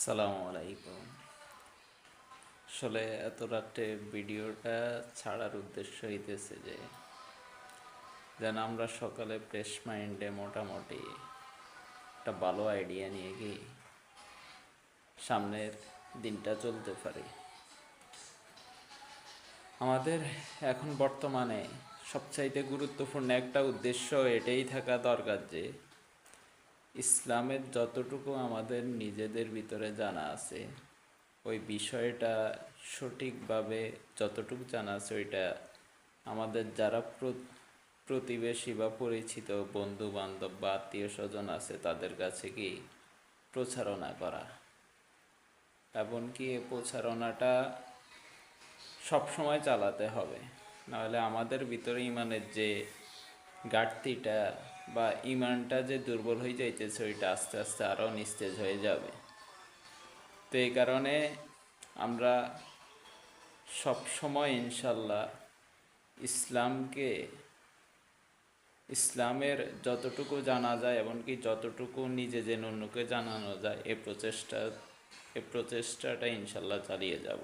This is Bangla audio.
আসসালামু আলাইকুম। আসলে এত রাতে ভিডিওটা ছাড়ার উদ্দেশ্য হইতেছে যে যেন আমরা সকালে ফ্রেশ মাইন্ডে মোটামুটি একটা ভালো আইডিয়া নিয়ে গিয়ে সামনের দিনটা চলতে পারি। আমাদের এখন বর্তমানে সবচাইতে গুরুত্বপূর্ণ একটা উদ্দেশ্য এটাই থাকা দরকার যে ইসলামের যতটুকু আমাদের নিজেদের ভিতরে জানা আছে ওই বিষয়টা সঠিকভাবে যতটুকু জানা আছে ওইটা আমাদের যারা প্রতিবেশী বা পরিচিত বন্ধু বান্ধব বা আত্মীয় স্বজন আছে তাদের কাছে কি প্রচারণা করা, এমনকি এই প্রচারণাটা সবসময় চালাতে হবে। নাহলে আমাদের ভিতরে ইমানের যে ঘাটতিটা বা ইমানটা যে দুর্বল হয়ে যাইতেছে ওইটা আস্তে আস্তে আরও নিস্তেজ হয়ে যাবে। তো এই কারণে আমরা সব সময় ইনশাল্লাহ ইসলামকে ইসলামের যতটুকু জানা যায় এমনকি যতটুকু নিজে জেনে অন্যকে জানানো যায় এই প্রচেষ্টাটা ইনশাল্লাহ চালিয়ে যাব।